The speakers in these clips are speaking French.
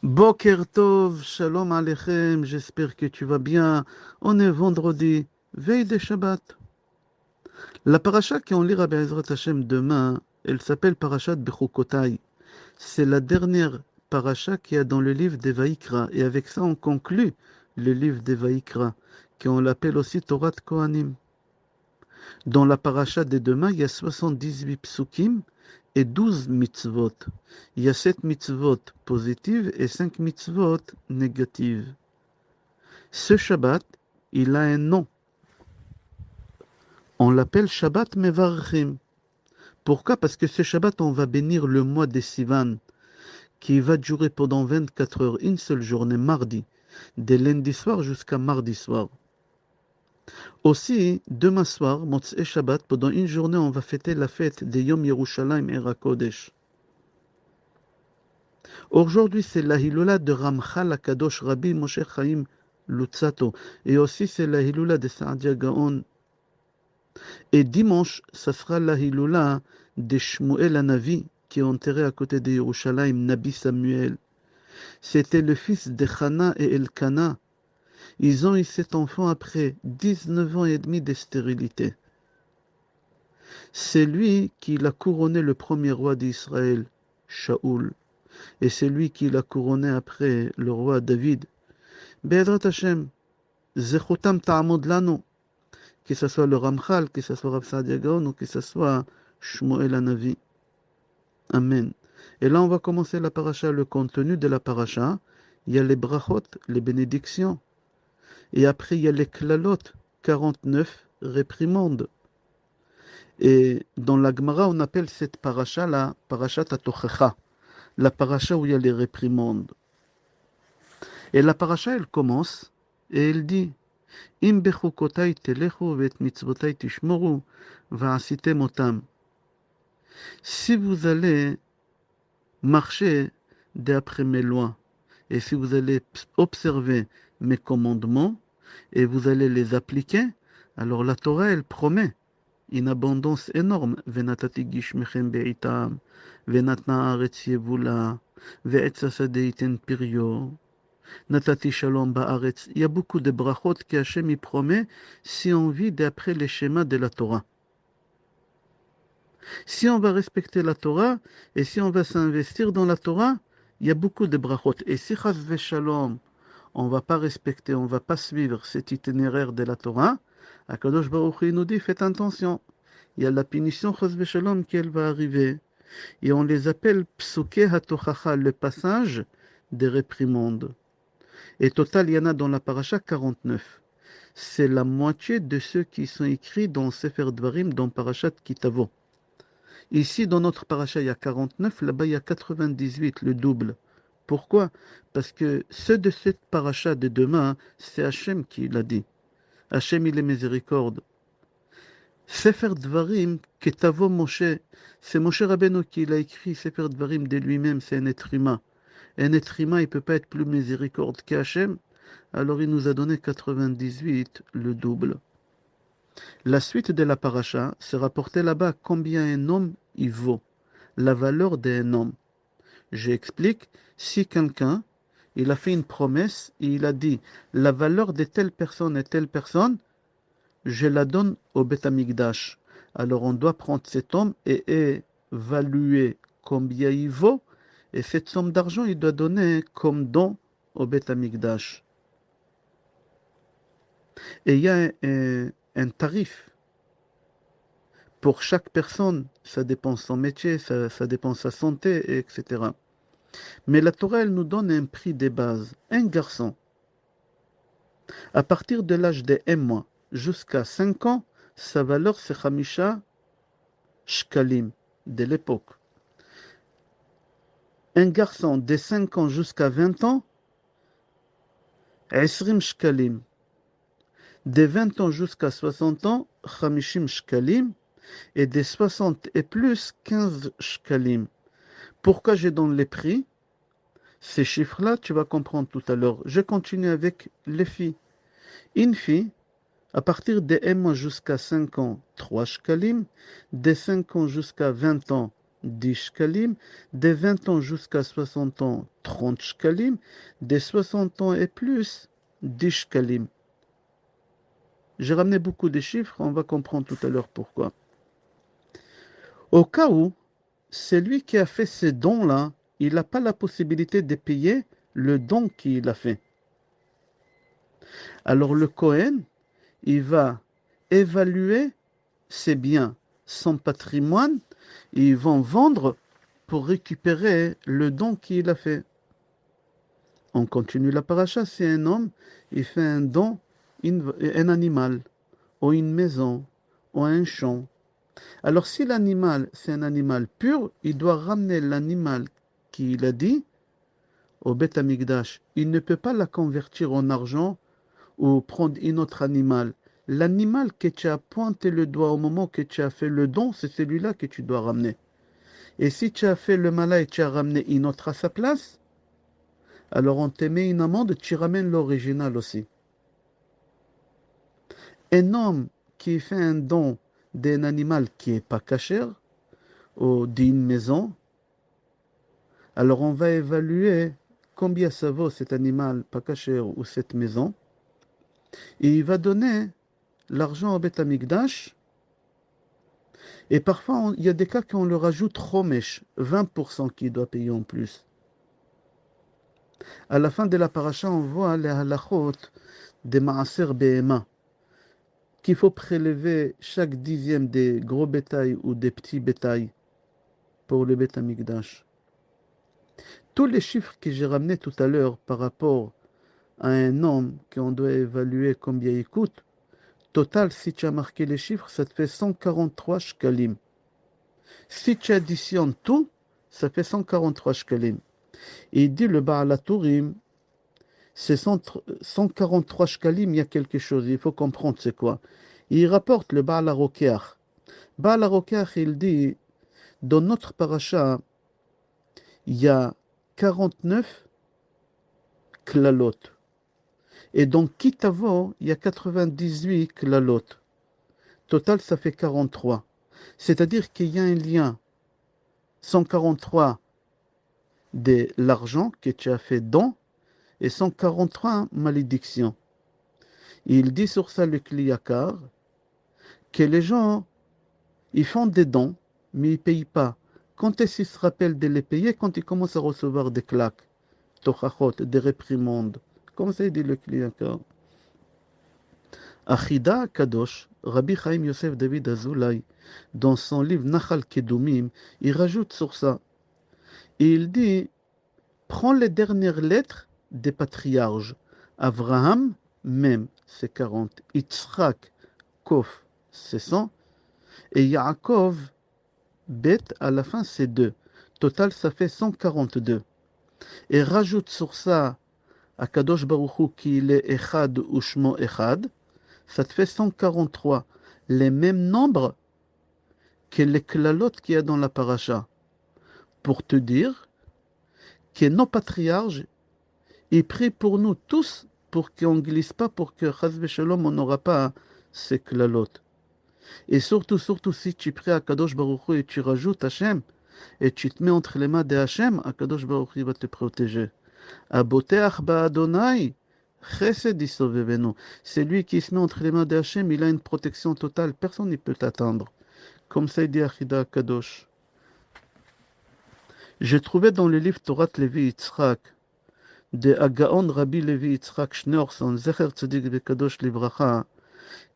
Boker Tov, Shalom Aleichem, j'espère que tu vas bien. On est vendredi, veille de Shabbat. La paracha qu'on lira Be'ezrat Hashem demain, elle s'appelle Parashat Bechukotai. C'est la dernière paracha qu'il y a dans le livre des Vaïkra. Et avec ça, on conclut le livre des Vaïkra, qu'on l'appelle aussi Torah de Kohanim. Dans la paracha de demain, il y a 78 psukim et 12 mitzvot. Il y a 7 mitzvot positives et 5 mitzvot négatives. Ce Shabbat, il a un nom. On l'appelle Shabbat Mevarchim. Pourquoi? Parce que ce Shabbat, on va bénir le mois des Sivan, qui va durer pendant 24 heures, une seule journée, mardi, dès lundi soir jusqu'à mardi soir. Aussi, demain soir, Motzei Shabbat, pendant une journée, on va fêter la fête des Yom Yerushalayim et Rakodesh. Aujourd'hui, c'est la Hilula de Ramchal Akadosh Rabbi Moshe Chaim Lutzato. Et aussi, c'est la Hilula de Saadia Gaon. Et dimanche, ça sera la Hilula de Shmuel Hanavi, qui est enterré à côté de Yerushalayim, Nabi Samuel. C'était le fils de Chana et Elkana. Ils ont eu 7 enfants après 19 ans et demi de stérilité. C'est lui qui l'a couronné le premier roi d'Israël, Shaoul. Et c'est lui qui l'a couronné après le roi David. Be'ezrat Hashem, Zechotam ta'amod lanu. Que ce soit le Ramchal, que ce soit Rav Saadia Gaon ou que ce soit Shmuel Hanavi. Amen. Et là, on va commencer la paracha, le contenu de la paracha. Il y a les brachot, les bénédictions. Et après, il y a les klalot, 49 réprimandes. Et dans la Gemara, on appelle cette paracha la parachat Atochecha, la paracha où il y a les réprimandes. Et la paracha, elle commence et elle dit Im bechukotai telechu vet mitzvotai tishmoru va'asitem otam. Si vous allez marcher d'après mes lois, et si vous allez observer mes commandements, et vous allez les appliquer, alors la Torah, elle promet une abondance énorme. Venatati gishmechem be'itam, venatna haaretz yevula, ve'etz hasadeh iten piryo, natati shalom ba'aretz. Il y a beaucoup de brachot que Hachem y promet si on vit d'après les schémas de la Torah. Si on va respecter la Torah et si on va s'investir dans la Torah, il y a beaucoup de brachot. Et si chas v'shalom, on ne va pas respecter, on ne va pas suivre cet itinéraire de la Torah, Akadosh Baruch Hu nous dit faites attention. Il y a la punition chas v'shalom qui elle va arriver. Et on les appelle psuke hatochacha, le passage des réprimandes. Et total, il y en a dans la paracha 49. C'est la moitié de ceux qui sont écrits dans Sefer Dvarim, dans Parashat Kitavo. Ici, dans notre paracha, il y a 49, là-bas, il y a 98, le double. Pourquoi? Parce que ceux de cette paracha de demain, c'est Hachem qui l'a dit. Hachem, il est miséricorde. Sefer Dvarim, Ketavo Moshe, c'est Moshe Rabbeinu qui l'a écrit, Sefer Dvarim de lui-même, c'est un être humain. Un être humain, il ne peut pas être plus miséricorde qu'Hachem, alors il nous a donné 98, le double. La suite de la paracha se rapportait là-bas combien un homme il vaut, la valeur d'un homme. J'explique, si quelqu'un, il a fait une promesse et il a dit, la valeur de telle personne et telle personne, je la donne au Beth Amikdash. Alors on doit prendre cet homme et évaluer combien il vaut, et cette somme d'argent, il doit donner comme don au Beth Amikdash. Et il y a un tarif. Pour chaque personne, ça dépend de son métier, ça dépend de sa santé, etc. Mais la Torah, elle nous donne un prix de base. Un garçon, à partir de l'âge de 1 mois jusqu'à 5 ans, sa valeur, c'est Hamisha Shkalim de l'époque. Un garçon de 5 ans jusqu'à 20 ans, Esrim Shkalim. De 20 ans jusqu'à 60 ans, Hamishim Shkalim. Et des 60 et plus, 15 Shkalim. Pourquoi je donne les prix? Ces chiffres-là, tu vas comprendre tout à l'heure. Je continue avec les filles. Une fille, à partir de 1 mois jusqu'à 5 ans, 3 shkalim. De 5 ans jusqu'à 20 ans, 10 shkalim, des 20 ans jusqu'à 60 ans, 30 shkalim, des 60 ans et plus, 10 shkalim. J'ai ramené beaucoup de chiffres, on va comprendre tout à l'heure pourquoi. Au cas où, celui qui a fait ces dons-là, il n'a pas la possibilité de payer le don qu'il a fait. Alors le Kohen, il va évaluer ses biens, son patrimoine, et ils vont vendre pour récupérer le don qu'il a fait. On continue la paracha, c'est un homme, il fait un don, un animal, ou une maison, ou un champ. Alors si l'animal, c'est un animal pur, il doit ramener l'animal qu'il a dit au Beth Amikdash. Il ne peut pas la convertir en argent ou prendre un autre animal. L'animal que tu as pointé le doigt au moment que tu as fait le don, c'est celui-là que tu dois ramener. Et si tu as fait le mala et tu as ramené une autre à sa place, alors on te met une amende, tu ramènes l'original aussi. Un homme qui fait un don d'un animal qui n'est pas cachère, ou d'une maison, alors on va évaluer combien ça vaut cet animal pas cachère ou cette maison, et il va donner l'argent au Beth Amikdash. Et parfois, il y a des cas qu'on le rajoute chomesh, 20% qu'il doit payer en plus. À la fin de la paracha, on voit les halachot des maaser behema, qu'il faut prélever chaque dixième des gros bétails ou des petits bétails pour le Beth Amikdash. Tous les chiffres que j'ai ramenés tout à l'heure par rapport à un homme qu'on doit évaluer combien il coûte, total, si tu as marqué les chiffres, ça te fait 143 shkalim. Si tu additionnes tout, ça fait 143 shkalim. Et il dit le Baal HaTurim, c'est 143 shkalim, il y a quelque chose, il faut comprendre c'est quoi. Il rapporte le Baal HaRokeach. Baal HaRokeach, il dit, dans notre paracha, il y a 49 klalot. Et dans Kitavo, il y a 98 klalot. Total, ça fait 43. C'est-à-dire qu'il y a un lien 143 de l'argent que tu as fait don et 143 malédictions. Il dit sur ça le Kliyakar que les gens, ils font des dons, mais ils ne payent pas. Quand est-ce qu'ils se rappellent de les payer? Quand ils commencent à recevoir des claques, tochachot, des réprimandes. Comme ça, il dit le Kliyakar. Achida Kadosh, Rabbi Chaim Yosef David Azoulay, dans son livre Nachal Kedumim, il rajoute sur ça. Et il dit, prends les dernières lettres des patriarches. Abraham, Mem, c'est 40. Yitzhak, Kof, c'est 100. Et Yaakov, Bet, à la fin, c'est 2. Total, ça fait 142. Et rajoute sur ça à Kadosh Baruch Hu qu'il est Echad ou Shmo Echad. Ça te fait 143. Les mêmes nombres que les klalotes qu'il y a dans la paracha. Pour te dire que nos patriarches, ils prient pour nous tous pour qu'on ne glisse pas, pour que Chaz Shalom, on n'aura pas ces klalotes. Et surtout, si tu pries à Kadosh Baruch Hu et tu rajoutes Hachem, et tu te mets entre les mains de Hachem, Kadosh Baruch Hu va te protéger. Aboteach ba'Adonai, chesed yisovevenu. C'est lui qui se met entre les mains de Hachem, il a une protection totale, personne ne peut t'atteindre. Comme ça, il dit Achida Kadosh. J'ai trouvé dans le livre Torah Levi Yitzhak, de Agaon Rabbi Levi Yitzhak Schneerson, Zecher Tzadik Vekadosh Livracha,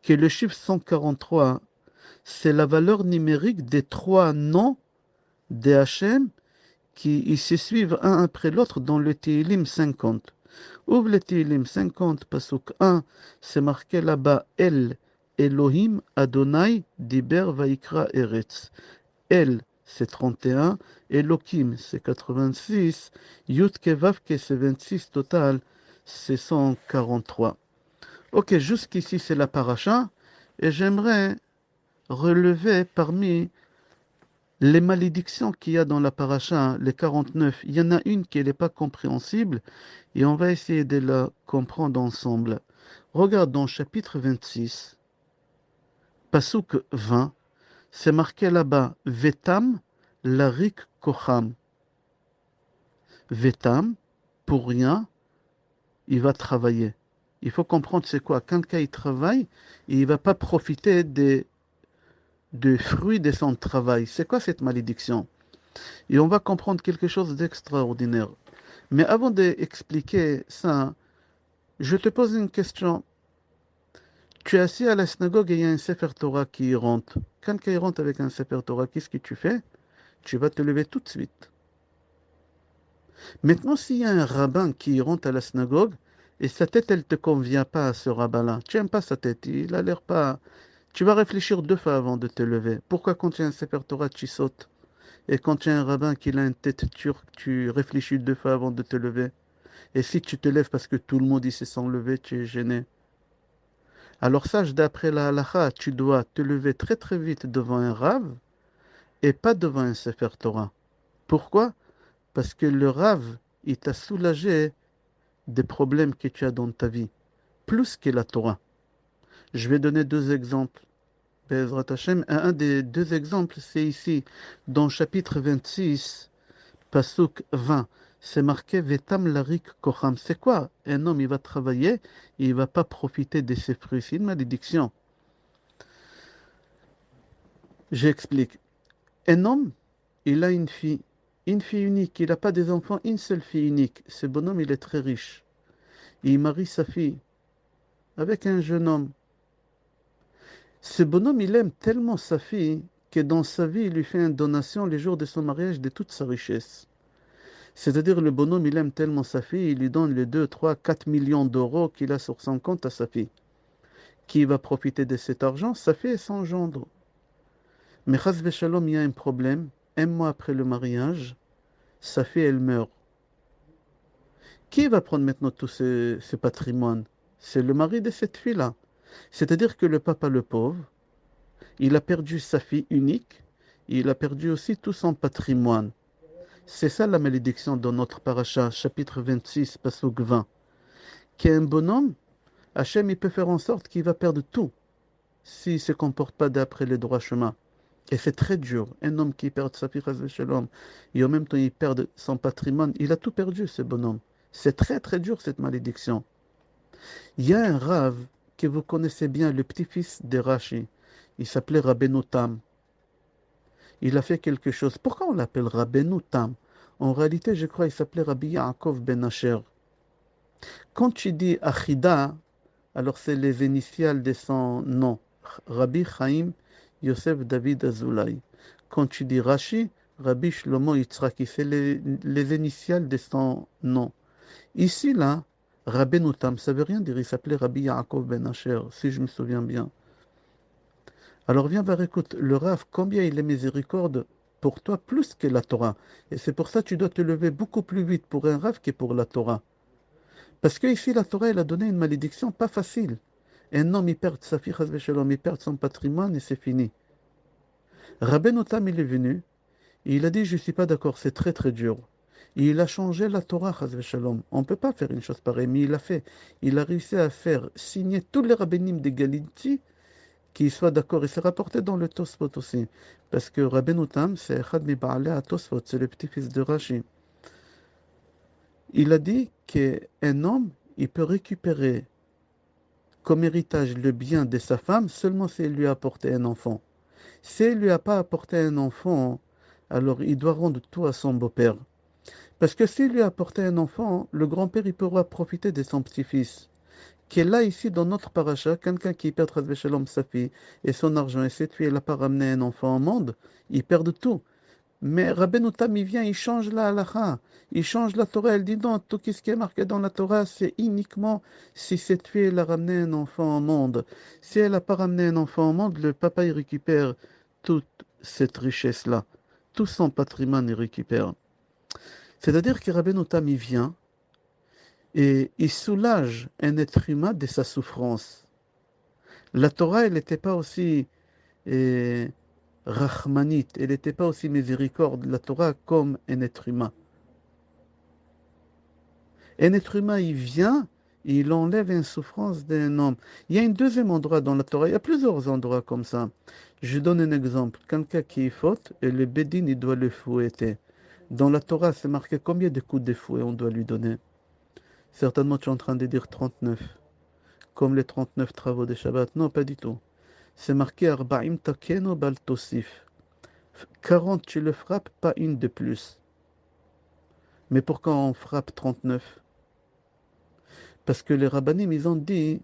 que le chiffre 143, c'est la valeur numérique des trois noms de Hachem qui ils se suivent un après l'autre dans le Tehillim 50. Ouvre le Tehillim 50, Pasuk 1, c'est marqué là-bas El, Elohim, Adonai, Diber, Vaikra, Eretz. El, c'est 31, Elohim, c'est 86, Yud Kevavke, c'est 26, total, c'est 143. Ok, jusqu'ici, c'est la paracha, et j'aimerais relever parmi les malédictions qu'il y a dans la paracha, les 49, il y en a une qui n'est pas compréhensible et on va essayer de la comprendre ensemble. Regarde dans chapitre 26, Pasuk 20, c'est marqué là-bas, Vetam, larik kocham vetam, pour rien, il va travailler. Il faut comprendre c'est quoi. Quelqu'un il travaille et il va pas profiter des fruits de son travail. C'est quoi cette malédiction? Et on va comprendre quelque chose d'extraordinaire. Mais avant d'expliquer ça, je te pose une question. Tu es assis à la synagogue et il y a un Sefer Torah qui rentre. Quelqu'un il rentre avec un Sefer Torah, qu'est-ce que tu fais? Tu vas te lever tout de suite. Maintenant, s'il y a un rabbin qui rentre à la synagogue et sa tête, elle ne te convient pas à ce rabbin-là, tu n'aimes pas sa tête, il a l'air pas. Tu vas réfléchir deux fois avant de te lever. Pourquoi quand tu as un Sefer Torah, tu sautes? Et quand tu as un rabbin qui a une tête turque, tu réfléchis deux fois avant de te lever? Et si tu te lèves parce que tout le monde y se sent levé, tu es gêné. Alors sache, d'après la halakha, tu dois te lever très très vite devant un rave et pas devant un Sefer Torah. Pourquoi? Parce que le rave, il t'a soulagé des problèmes que tu as dans ta vie, plus que la Torah. Je vais donner deux exemples. Be'ezrat Hashem, un des deux exemples, c'est ici, dans chapitre 26, Pasuk 20. C'est marqué Vetam larik kocham. C'est quoi? Un homme, il va travailler et il va pas profiter de ses fruits. C'est une malédiction. J'explique. Un homme, il a une fille unique. Il n'a pas des enfants, une seule fille unique. Ce bonhomme, il est très riche. Il marie sa fille avec un jeune homme. Ce bonhomme, il aime tellement sa fille que dans sa vie, il lui fait une donation les jours de son mariage de toute sa richesse. C'est-à-dire, le bonhomme, il aime tellement sa fille, il lui donne les 2, 3, 4 millions d'euros qu'il a sur son compte à sa fille. Qui va profiter de cet argent? Sa fille et son gendre. Mais chas v'shalom, il y a un problème. Un mois après le mariage, sa fille, elle meurt. Qui va prendre maintenant tout ce patrimoine? C'est le mari de cette fille-là. C'est-à-dire que le papa, le pauvre, il a perdu sa fille unique, il a perdu aussi tout son patrimoine. C'est ça la malédiction dans notre paracha, chapitre 26, pasuk 20. Qu'un bonhomme, Hachem, il peut faire en sorte qu'il va perdre tout s'il ne se comporte pas d'après les droits chemins. Et c'est très dur. Un homme qui perd sa fille, shalom, et en même temps il perd son patrimoine, il a tout perdu, ce bonhomme. C'est très très dur cette malédiction. Il y a un rave que vous connaissez bien, le petit-fils de Rashi. Il s'appelait Rabbeinu Tam. Il a fait quelque chose. Pourquoi on l'appelle Rabbeinu Tam? En réalité, je crois qu'il s'appelait Rabbi Yaakov Ben Asher. Quand tu dis Achida, alors c'est les initiales de son nom. Rabbi Chaim Yosef David Azoulay. Quand tu dis Rashi, Rabbi Shlomo Yitzhaki, c'est les initiales de son nom. Ici, là, Rabbeinu Tam, ça veut rien dire. Il s'appelait Rabbi Yaakov Ben Asher, si je me souviens bien. Alors viens voir, écoute, le Rav, combien il est miséricorde pour toi plus que la Torah. Et c'est pour ça que tu dois te lever beaucoup plus vite pour un Rav que pour la Torah. Parce que ici, la Torah, elle a donné une malédiction pas facile. Un homme, il perd sa fille, il perd son patrimoine et c'est fini. Rabbeinu Tam, il est venu, et il a dit, je ne suis pas d'accord, c'est très très dur. Et il a changé la Torah, on ne peut pas faire une chose pareille, mais il a fait. Il a réussi à faire signer tous les rabbinim de Galilée qui soient d'accord. Et c'est rapporté dans le Tosfot aussi. Parce que Rabbeinu Tam, c'est Echad mi Ba'alei HaTosfot, c'est le petit-fils de Rashi. Il a dit qu'un homme, il peut récupérer comme héritage le bien de sa femme seulement s'il lui a apporté un enfant. S'il ne lui a pas apporté un enfant, alors il doit rendre tout à son beau-père. Parce que s'il lui a apporté un enfant, le grand-père il pourra profiter de son petit-fils. Qui est là ici dans notre paracha, quelqu'un qui perd Shalom sa fille et son argent, et cette fille elle n'a pas ramené un enfant au monde, ils perdent tout. Mais Rabbeinu Tam, il vient, il change la halakha, il change la Torah, elle dit non, tout ce qui est marqué dans la Torah, c'est uniquement si cette fille elle a ramené un enfant au monde. Si elle n'a pas ramené un enfant au monde, le papa il récupère toute cette richesse-là, tout son patrimoine il récupère. C'est-à-dire que Rabbeinu Tam, il vient et il soulage un être humain de sa souffrance. La Torah, elle n'était pas aussi eh, rahmanite, elle n'était pas aussi miséricorde, la Torah, comme un être humain. Un être humain, il vient Il enlève une souffrance d'un homme. Il y a un deuxième endroit dans la Torah, il y a plusieurs endroits comme ça. Je donne un exemple. Quelqu'un qui faute et le bédine, il doit le fouetter. Dans la Torah, c'est marqué combien de coups de fouet on doit lui donner. Certainement, tu es en train de dire 39, comme les 39 travaux de Shabbat. Non, pas du tout. C'est marqué Arba'im takeno bal tosif. 40, tu le frappes, pas une de plus. Mais pourquoi on frappe 39? Parce que les rabbinim, ils ont dit,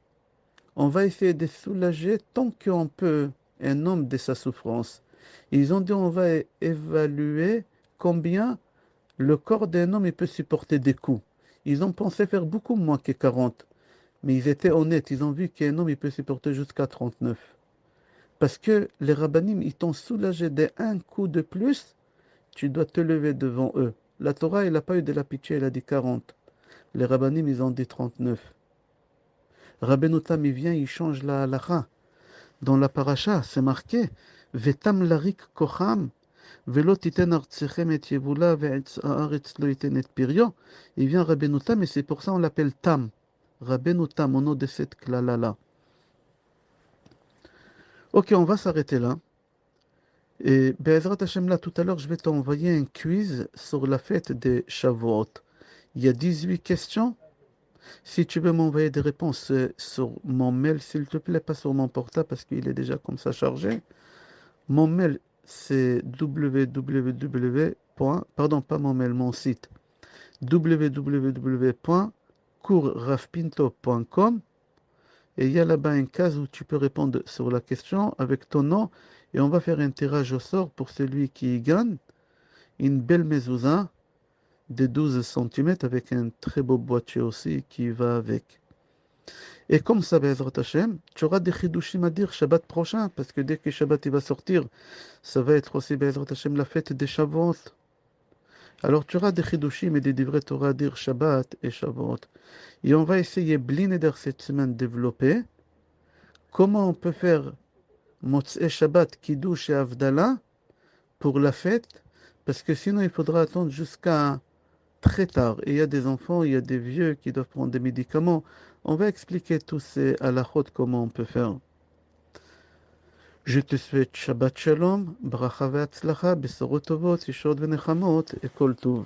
on va essayer de soulager tant qu'on peut un homme de sa souffrance. Ils ont dit, on va évaluer combien le corps d'un homme il peut supporter des coups. Ils ont pensé faire beaucoup moins que 40. Mais ils étaient honnêtes, ils ont vu qu'un homme il peut supporter jusqu'à 39. Parce que les rabbinim, ils t'ont soulagé d'un coup de plus, tu dois te lever devant eux. La Torah, elle n'a pas eu de la pitié, elle a dit 40. Les rabbinim, ils ont dit 39. Rabbeinu Tam, il vient, il change la halakha. Dans la paracha, c'est marqué Vetam larik kocham, velo titen artsechem et yevula, ve'etz haaretz lo iten et pirio. Il vient Rabbeinu Tam, et c'est pour ça on l'appelle Tam. Rabbeinu Tam, au nom de cette klala-là. Ok, on va s'arrêter là. Et Be'ezrat Hashem, là, tout à l'heure, je vais t'envoyer un quiz sur la fête des Shavuot. Il y a 18 questions. Si tu veux m'envoyer des réponses sur mon mail, s'il te plaît, pas sur mon portable parce qu'il est déjà comme ça chargé. Mon mail, c'est www. Pardon, pas mon mail, mon site. www.courrafpinto.com. Et il y a là-bas une case où tu peux répondre sur la question avec ton nom. Et on va faire un tirage au sort pour celui qui gagne. Une belle mezouza de 12 centimètres avec un très beau boîtier aussi qui va avec. Et comme ça, Bezrat Hashem, tu auras des chidushim à dire Shabbat prochain, parce que dès que Shabbat il va sortir, ça va être aussi Bezrat Hashem la fête des Shavuot. Alors tu auras des chidushim et des divrei Torah à dire Shabbat et Shavuot. Et on va essayer Blineder cette semaine de développer comment on peut faire Motzei Shabbat, Kiddush et Avdallah pour la fête, parce que sinon il faudra attendre jusqu'à très tard. Et il y a des enfants, il y a des vieux qui doivent prendre des médicaments. On va expliquer tous ces halachot, comment on peut faire. Je te souhaite Shabbat Shalom, Bracha ve'atzlacha, Besorot Tovot, Yeshod ve'nechamot et Kol Tov.